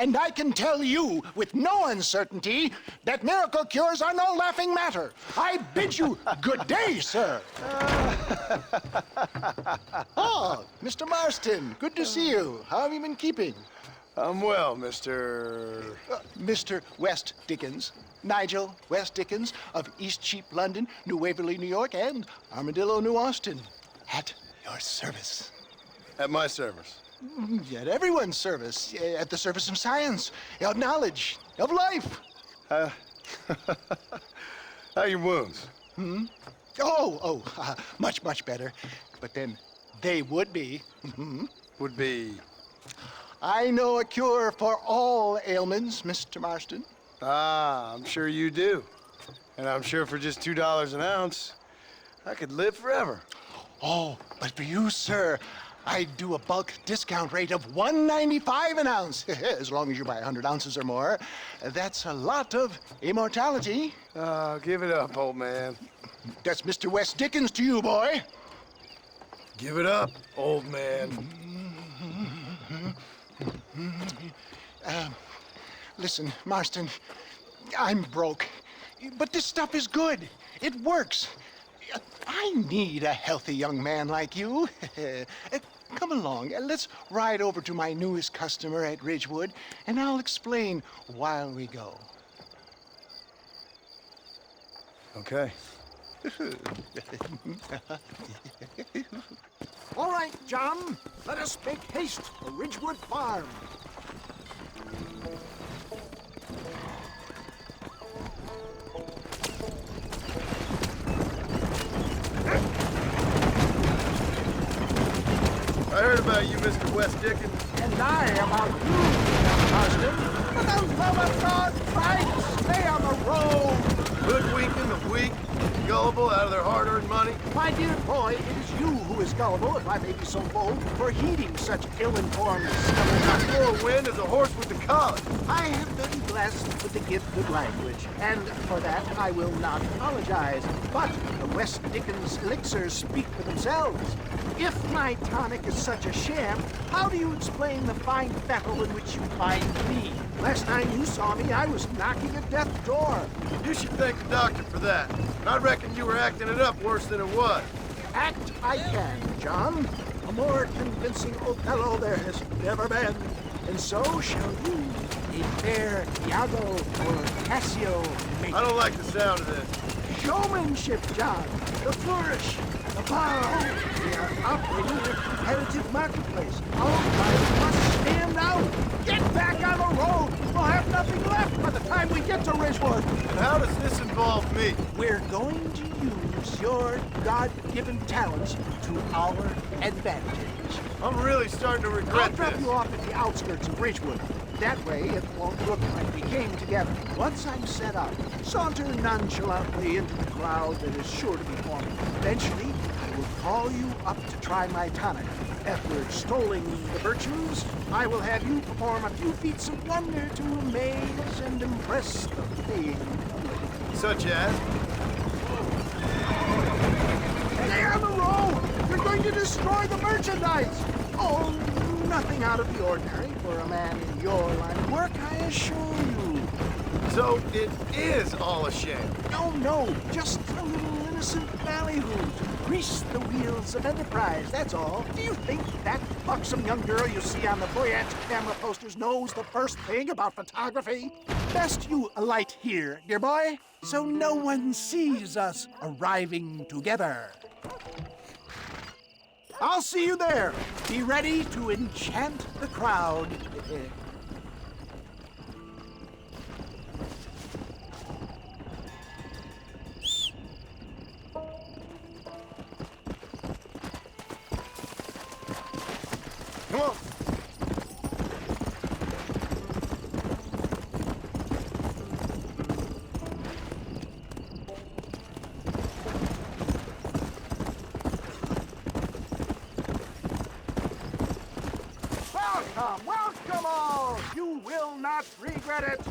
And I can tell you with no uncertainty that miracle cures are no laughing matter. I bid you good day, sir. Oh, Mr. Marston, good to see you. How have you been keeping? I'm well, Mr. Mr. West Dickens. Nigel West Dickens of East Cheap, London, New Waverly, New York, and Armadillo, New Austin. At your service. At my service. At everyone's service. At the service of science, of knowledge, of life. How are your wounds? Much, much better. But then they would be. Would be... I know a cure for all ailments, Mr. Marston. Ah, I'm sure you do. And I'm sure for just $2 an ounce, I could live forever. Oh, but for you, sir, I'd do a bulk discount rate of $1.95 an ounce, as long as you buy 100 ounces or more. That's a lot of immortality. Give it up, old man. That's Mr. West Dickens to you, boy. Give it up, old man. Listen, Marston, I'm broke, but this stuff is good. It works. I need a healthy young man like you. Come along, let's ride over to my newest customer at Ridgewood, and I'll explain while we go. Okay. All right, John, let us make haste for Ridgewood Farm. I heard about you, Mr. West Dickens. And I about you, Marston. But those moments are trying to stay on the road. Hoodwinking the weak, gullible out of their hard-earned money. My dear boy, it is you who is gullible, if I may be so bold, for heeding such ill-informed stuff. Whirlwind is a horse with the collar. I have been blessed with the gift of language, and for that I will not apologize. But the West Dickens elixirs speak for themselves. If my tonic is such a sham, how do you explain the fine battle in which you find me? Last time you saw me, I was knocking at death's door. You should thank the doctor for that. I reckon you were acting it up worse than it was. Act I can, John. A more convincing Othello there has never been. And so shall you, a fair Iago or Cassio make. I don't like the sound of this. Showmanship, John. The flourish, the power. We are operating in a competitive marketplace. Our price must stand out. Get back on the road. We'll have nothing left by the time we get to Ridgewood. And how does this involve me? We're going to use your God-given talents to our advantage. I'm really starting to I'll regret drop this. you off at the outskirts of Ridgewood. That way, it won't look like we came together. Once I'm set up, saunter nonchalantly into the crowd that is sure to be forming. Eventually, I will call you up to try my tonic. After extolling the virtues, I will have you perform a few feats of wonder to amaze and impress the paying public. Such as? Stay on the road! You're going to destroy the merchandise! Oh, nothing out of the ordinary for a man in your line of work, I assure you. So it is all a sham. No, just a little innocent ballyhoo to grease the wheels of enterprise, that's all. Do you think that buxom young girl you see on the voyage camera posters knows the first thing about photography? Best you alight here, dear boy, so no one sees us arriving together. I'll see you there. Be ready to enchant the crowd. Come on. Welcome all! You will not regret it!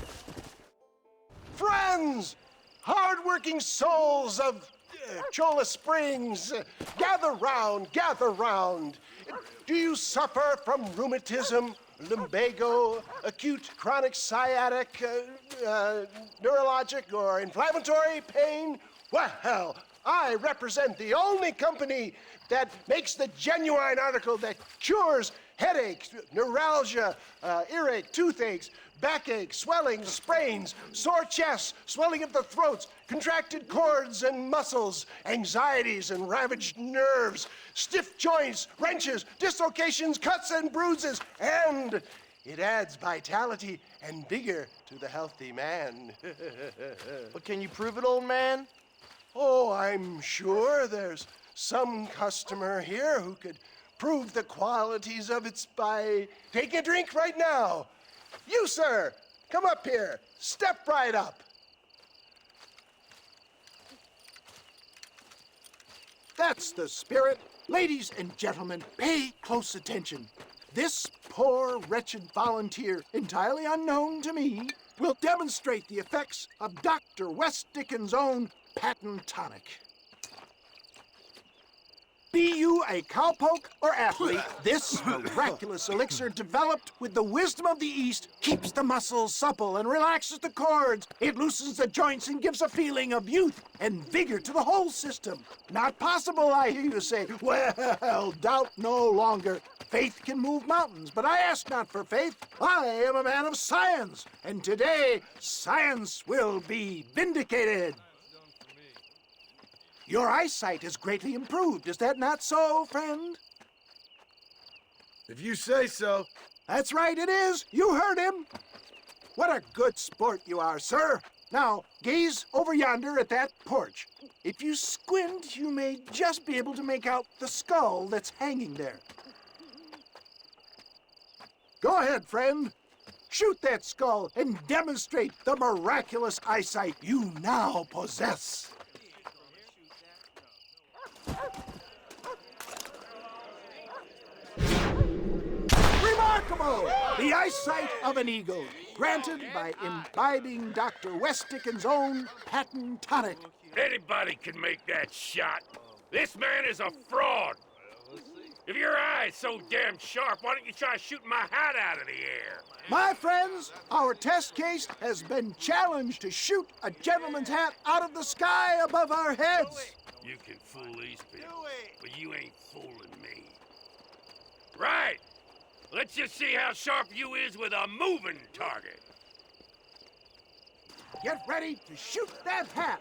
Friends, hard-working souls of Cholla Springs, gather round, gather round. Do you suffer from rheumatism lumbago, acute chronic sciatic, neurologic, or inflammatory pain? Well, I represent the only company that makes the genuine article that cures headaches, neuralgia, earache, toothaches, backache, swelling, sprains, sore chests, swelling of the throats, contracted cords and muscles, anxieties and ravaged nerves, stiff joints, wrenches, dislocations, cuts and bruises, and it adds vitality and vigor to the healthy man. But can you prove it, old man? Oh, I'm sure there's some customer here who could prove the qualities of it by taking a drink right now. You, sir, come up here. Step right up. That's the spirit. Ladies and gentlemen, pay close attention. This poor, wretched volunteer, entirely unknown to me, will demonstrate the effects of Dr. West Dickens' own patent tonic. Be you a cowpoke or athlete, this miraculous elixir developed with the wisdom of the East keeps the muscles supple and relaxes the cords. It loosens the joints and gives a feeling of youth and vigor to the whole system. Not possible, I hear you say. Well, doubt no longer. Faith can move mountains, but I ask not for faith. I am a man of science, and today science will be vindicated. Your eyesight has greatly improved. Is that not so, friend? If you say so. That's right, it is. You heard him. What a good sport you are, sir. Now, gaze over yonder at that porch. If you squint, you may just be able to make out the skull that's hanging there. Go ahead, friend. Shoot that skull and demonstrate the miraculous eyesight you now possess. Remarkable! The eyesight of an eagle, granted by imbibing Dr. West Dickens' own patent tonic. Anybody can make that shot. This man is a fraud. If your eye's so damn sharp, why don't you try shooting my hat out of the air? My friends, our test case has been challenged to shoot a gentleman's hat out of the sky above our heads. You can fool these people, but you ain't fooling me. Right. Let's just see how sharp you is with a moving target. Get ready to shoot that hat.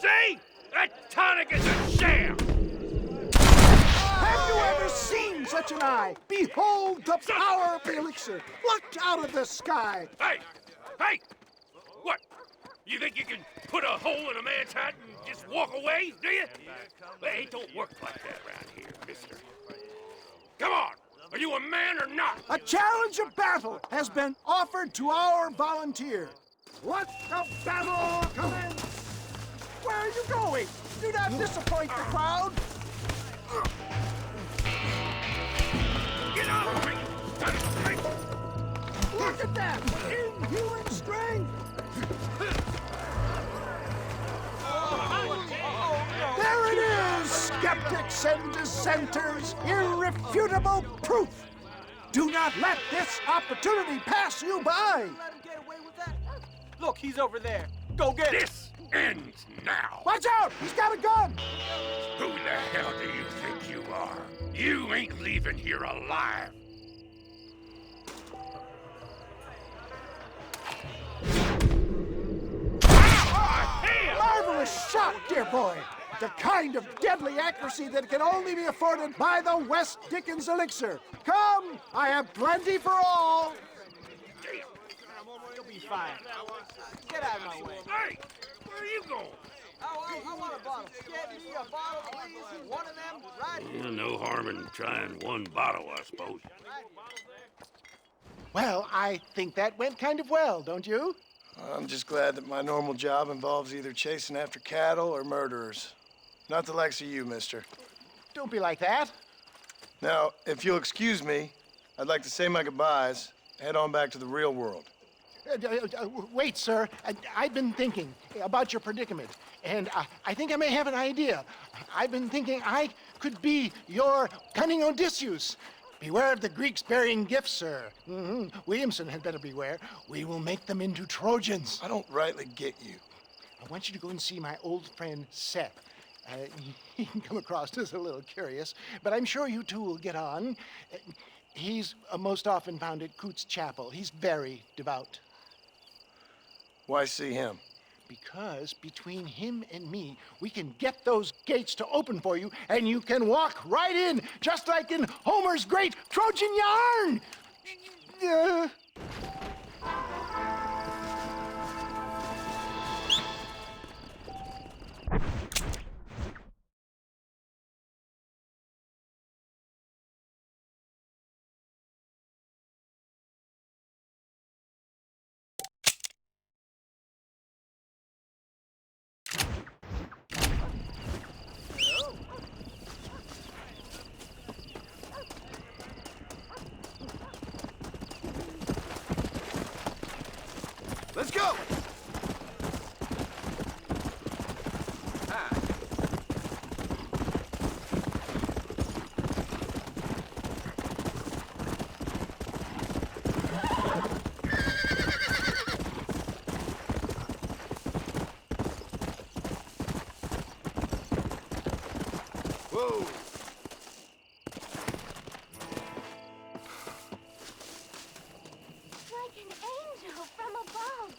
See? That tonic is a sham! Have you ever seen such an eye? Behold the power of the elixir, plucked out of the sky. Hey! Hey! What? You think you can put a hole in a man's hat and just walk away, do you? Hey, it don't work like that around here, mister. Come on! Are you a man or not? A challenge of battle has been offered to our volunteer. Let the battle commence! Where are you going? Do not disappoint the crowd. Get off me! Look at that! Inhuman strength! There it is, skeptics and dissenters, irrefutable proof. Do not let this opportunity pass you by. Look, he's over there. Go get him. This ends now! Watch out! He's got a gun! Who the hell do you think you are? You ain't leaving here alive! Marvelous shot, dear boy. The kind of deadly accuracy that can only be afforded by the West Dickens elixir. Come, I have plenty for all. You'll be fine. Get out of my way. Hey! Where are you going? I want a bottle. Get me a bottle, please. One of them, right here. No harm in trying one bottle, I suppose. Well, I think that went kind of well, don't you? I'm just glad that my normal job involves either chasing after cattle or murderers. Not the likes of you, mister. Don't be like that. Now, if you'll excuse me, I'd like to say my goodbyes, head on back to the real world. Wait, sir. I've been thinking about your predicament, and I think I may have an idea. I've been thinking I could be your cunning Odysseus. Beware of the Greeks bearing gifts, sir. Williamson had better beware. We will make them into Trojans. I don't rightly get you. I want you to go and see my old friend Seth. He can come across as a little curious, but I'm sure you two will get on. He's most often found at Coots Chapel. He's very devout. Why see him? Because between him and me, we can get those gates to open for you, and you can walk right in, just like in Homer's great Trojan yarn! Let's go! Whoa! Like an angel from above.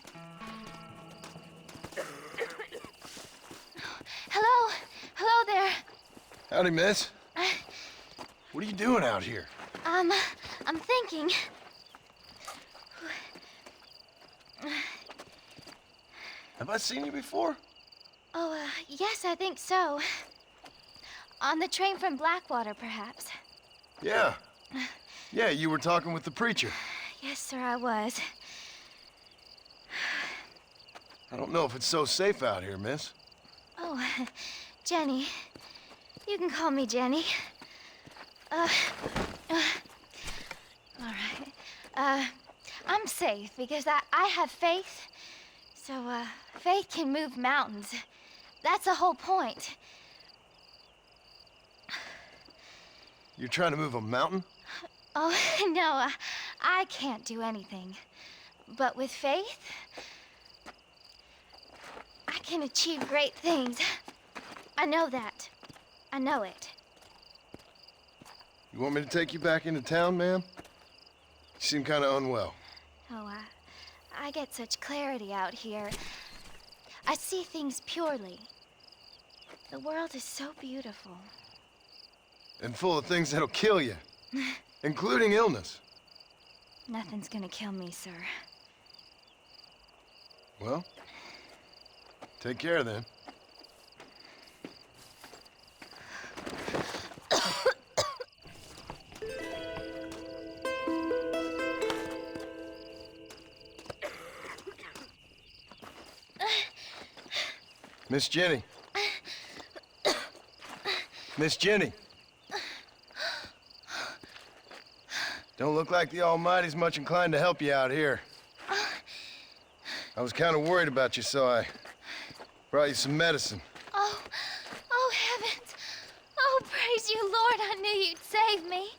Hello? Hello there. Howdy, miss. What are you doing out here? I'm thinking. Have I seen you before? Oh, yes, I think so. On the train from Blackwater, perhaps. Yeah. Yeah, you were talking with the preacher. Yes, sir, I was. I don't know if it's so safe out here, miss. Oh, Jenny. You can call me Jenny. All right. I'm safe because I have faith. So, faith can move mountains. That's the whole point. You're trying to move a mountain? Oh, no, I can't do anything. But with faith, I can achieve great things. I know that. I know it. You want me to take you back into town, ma'am? You seem kind of unwell. Oh, I get such clarity out here. I see things purely. The world is so beautiful. And full of things that'll kill you. Including illness. Nothing's gonna kill me, sir. Well, take care then. Miss Jenny. Miss Jenny. Don't look like the Almighty's much inclined to help you out here. I was kind of worried about you, so I brought you some medicine. Oh heavens! Oh, praise you, Lord! I knew you'd save me.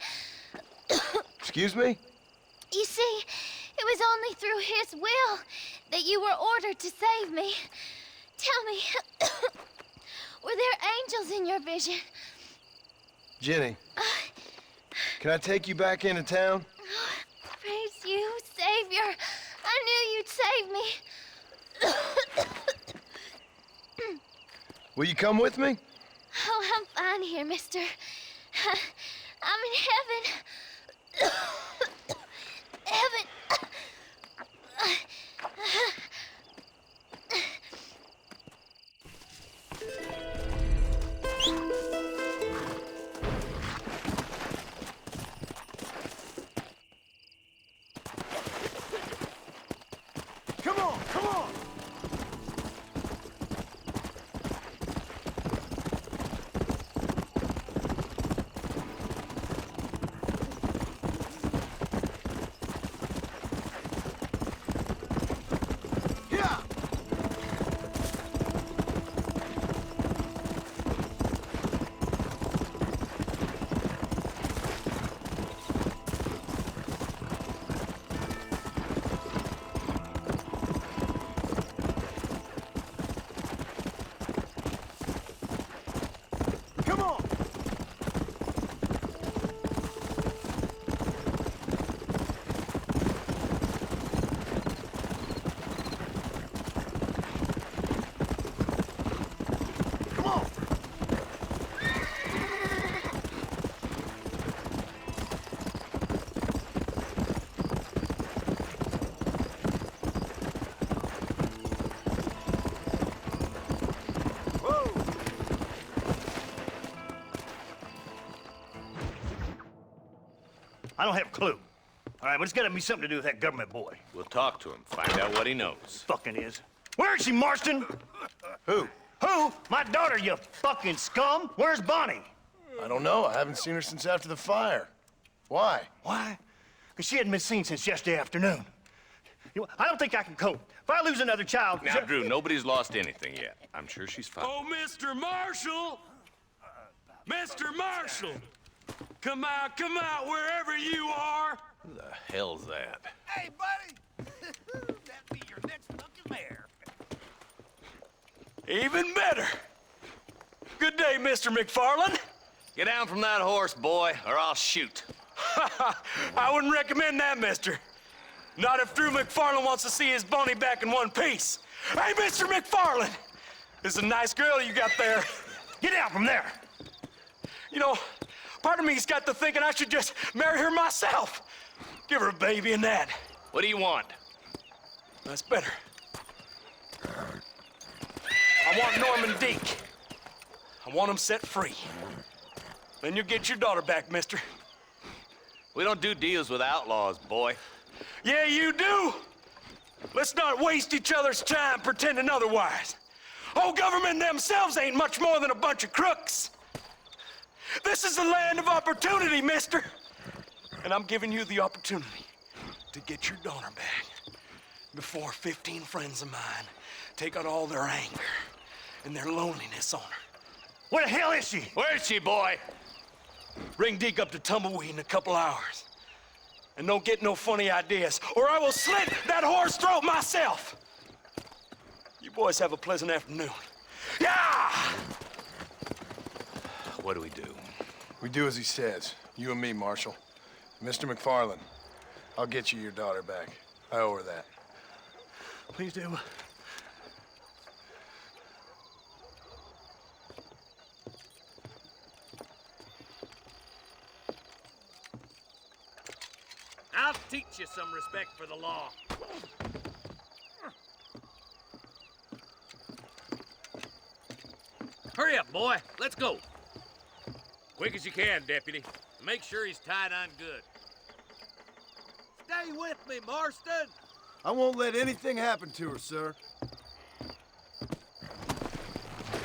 Excuse me? You see, it was only through His will that you were ordered to save me. Tell me, were there angels in your vision? Jenny, can I take you back into town? Praise you, Savior. I knew you'd save me. Will you come with me? Oh, I'm fine here, mister. I'm in heaven. Heaven. Come on, come on! I don't have a clue. All right, but it's gotta be something to do with that government boy. We'll talk to him, find out what he knows. Fucking is. Where is she, Marston? Who? Who? My daughter, you fucking scum! Where's Bonnie? I don't know. I haven't seen her since after the fire. Why? Why? Because she hadn't been seen since yesterday afternoon. You know, I don't think I can cope. If I lose another child... Now, Drew, nobody's lost anything yet. I'm sure she's fine. Oh, Mr. Marshall! Mr. Marshall! Come out, wherever you are! Who the hell's that? Hey, buddy! That'd be your next lucky mare. Even better! Good day, Mr. McFarland. Get down from that horse, boy, or I'll shoot. I wouldn't recommend that, mister. Not if Drew McFarland wants to see his Bonnie back in one piece. Hey, Mr. McFarland! This is a nice girl you got there. Get out from there! You know, part of me's got to thinking I should just marry her myself. Give her a baby and that. What do you want? That's better. I want Norman Deke. I want him set free. Then you'll get your daughter back, mister. We don't do deals with outlaws, boy. Yeah, you do. Let's not waste each other's time pretending otherwise. Old government themselves ain't much more than a bunch of crooks. This is the land of opportunity, mister. And I'm giving you the opportunity to get your daughter back before 15 friends of mine take out all their anger and their loneliness on her. Where the hell is she? Where is she, boy? Bring Deke up to Tumbleweed in a couple hours. And don't get no funny ideas, or I will slit that whore's throat myself. You boys have a pleasant afternoon. Yeah! What do we do? We do as he says. You and me, Marshal. Mr. McFarland, I'll get you your daughter back. I owe her that. Please do. I'll teach you some respect for the law. Hurry up, boy. Let's go. Quick as you can, Deputy. Make sure he's tied on good. Stay with me, Marston. I won't let anything happen to her, sir.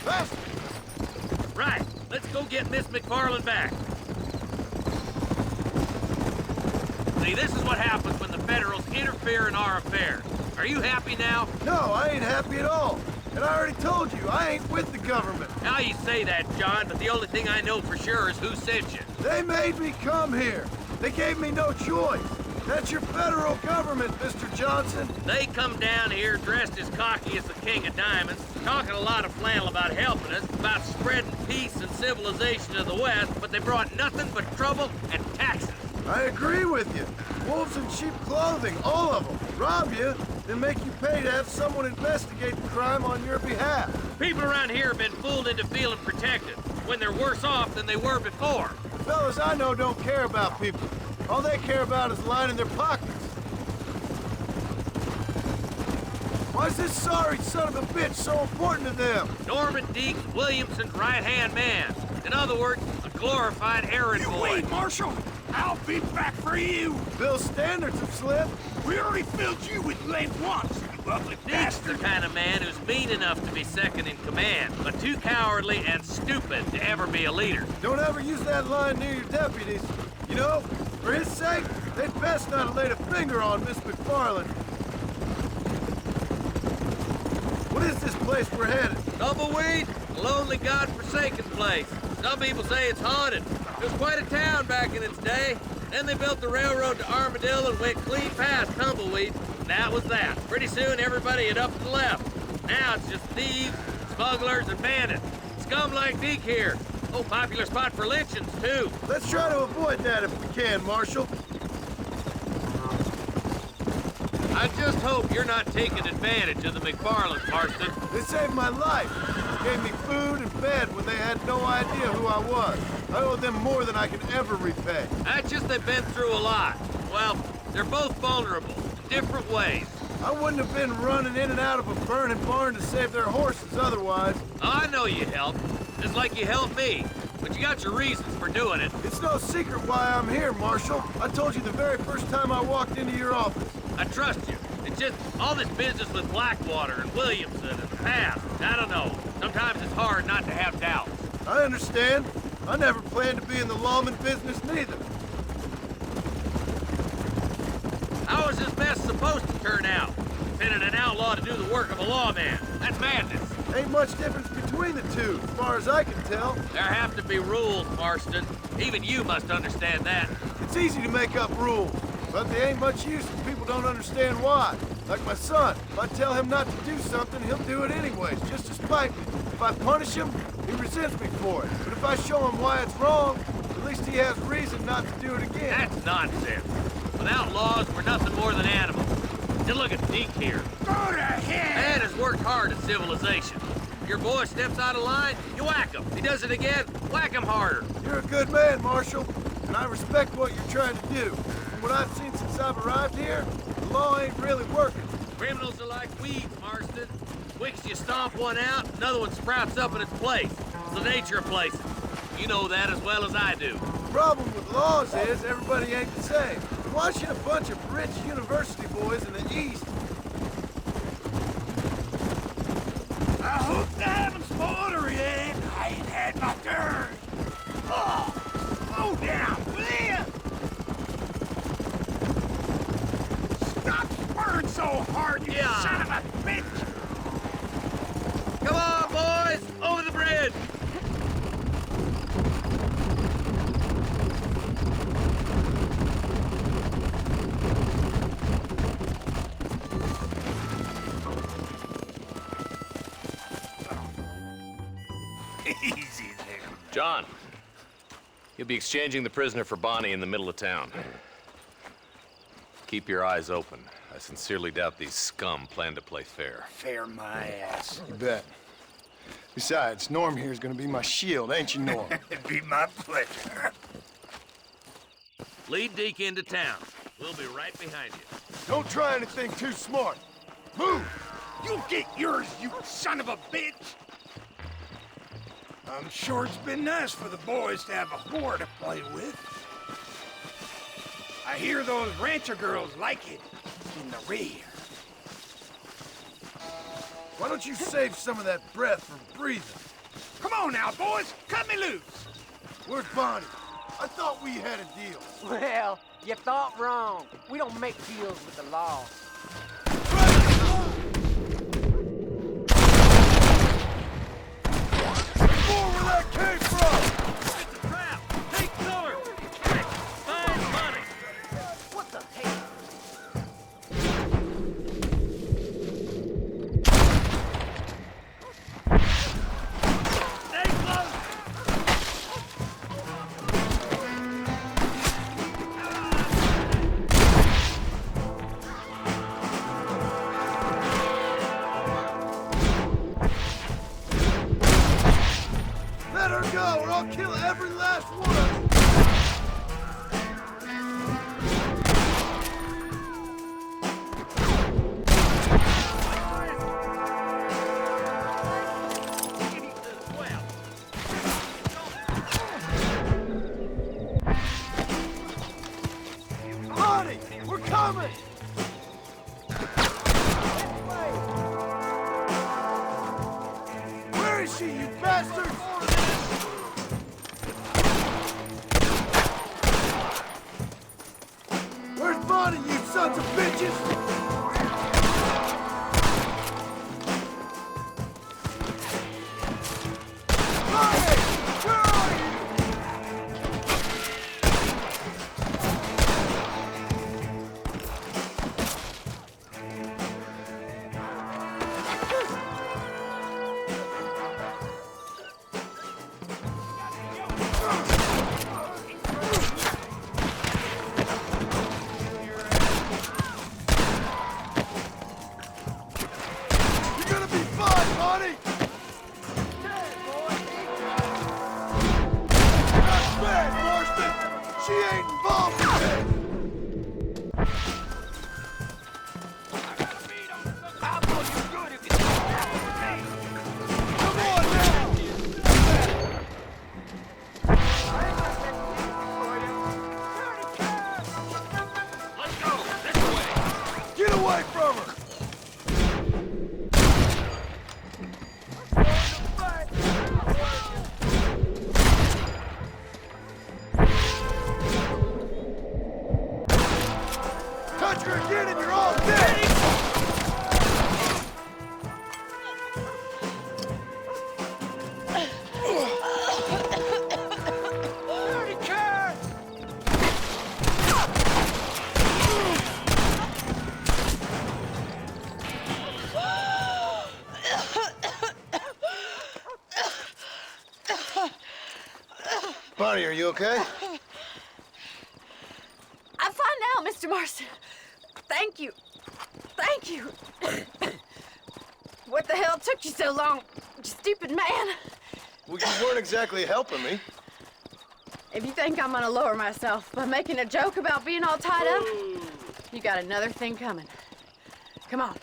Fast! Right. Let's go get Miss McFarland back. See, this is what happens when the Federals interfere in our affairs. Are you happy now? No, I ain't happy at all. And I already told you, I ain't with the government. Now you say that, John, but the only thing I know for sure is who sent you. They made me come here. They gave me no choice. That's your federal government, Mr. Johnson. They come down here dressed as cocky as the King of Diamonds, talking a lot of flannel about helping us, about spreading peace and civilization to the West, but they brought nothing but trouble and taxes. I agree with you. Wolves in sheep clothing, all of them. Rob you, then make you pay to have someone investigate the crime on your behalf. People around here have been fooled into feeling protected, when they're worse off than they were before. The fellas I know don't care about people. All they care about is lining their pockets. Why's this sorry son of a bitch so important to them? Norman Deke, Williamson's right-hand man. In other words, a glorified errand boy. Wait, Marshal! I'll be back for you! Bill's standards have slipped. We already filled you with lead once, you ugly Deke's the bastard! kind of man who's mean enough to be second in command, but too cowardly and stupid to ever be a leader. Don't ever use that line near your deputies. You know, for his sake, they'd best not have laid a finger on Miss McFarland. What is this place we're headed? Tumbleweed, a lonely, god-forsaken place. Some people say it's haunted. It was quite a town back in its day. Then they built the railroad to Armadillo and went clean past Tumbleweed. And that was that. Pretty soon, everybody had up and left. Now it's just thieves, smugglers, and bandits. Scum like Deke here. Oh, popular spot for lynchings, too. Let's try to avoid that if we can, Marshal. I just hope you're not taking advantage of the McFarlands, Marston. They saved my life. Gave me food and bed when they had no idea who I was. I owe them more than I can ever repay. That's just they've been through a lot. Well, they're both vulnerable in different ways. I wouldn't have been running in and out of a burning barn to save their horses otherwise. I know you helped, just like you helped me. but you got your reasons for doing it. It's no secret why I'm here, Marshal. I told you the very first time I walked into your office. I trust you. It's just all this business with Blackwater and Williamson and the past. I don't know. Sometimes it's hard not to have doubts. I understand. I never planned to be in the lawman business neither. How is this mess supposed to turn out? Sending an outlaw to do the work of a lawman. That's madness. Ain't much difference between the two, as far as I can tell. There have to be rules, Marston. Even you must understand that. It's easy to make up rules, but they ain't much use if people don't understand why. Like my son, if I tell him not to do something, he'll do it anyways, just to spite me. If I punish him, he resents me for it. But if I show him why it's wrong, at least he has reason not to do it again. That's nonsense. Without laws, we're nothing more than animals. Just look at Deke here. Go to hell! Man has worked hard at civilization. Your boy steps out of line, you whack him. He does it again, whack him harder. You're a good man, Marshal, and I respect what you're trying to do. From what I've seen since I've arrived here, the law ain't really working. Criminals are like weeds, Marston. Wicks you stomp one out, another one sprouts up in its place. It's the nature of places. You know that as well as I do. The problem with laws is everybody ain't the same. Why should a bunch of rich university boys in the East... I hope they haven't spoiled yet. I ain't had my turn. Oh, slow down, will ya? Stop spurring so hard, you son of a bitch! Come on, boys! Over the bridge! Easy there. John, you'll be exchanging the prisoner for Bonnie in the middle of town. Keep your eyes open. I sincerely doubt these scum plan to play fair. Fair my ass. You bet. Besides, Norm here's gonna be my shield, ain't you, Norm? It'd be my pleasure. Lead Deke into town. We'll be right behind you. Don't try anything too smart. Move! You get yours, you son of a bitch! I'm sure it's been nice for the boys to have a whore to play with. I hear those rancher girls like it in the rear. Why don't you save some of that breath for breathing? Come on now, boys, cut me loose. Where's Bonnie? I thought we had a deal. Well, you thought wrong. We don't make deals with the law. More where that came from! It's a trap! Take cover! Quick! Find Bonnie! What the heck? Stay close! Let her go, or I'll kill every last one of you! Bonnie, we're coming! Where is she, you bastards? Where's Bonnie, you sons of bitches? Bonnie! Where are you? You're gonna be fine, Bonnie! Not bad, Marston! She ain't involved in this! Come on now! away from her! Touch her again and you're all dead! Bonnie, are you okay? I'm fine now, Mr. Marston. Thank you. Thank you. What the hell took you so long, you stupid man? Well, you weren't exactly helping me. If you think I'm gonna lower myself by making a joke about being all tied up, you got another thing coming. Come on.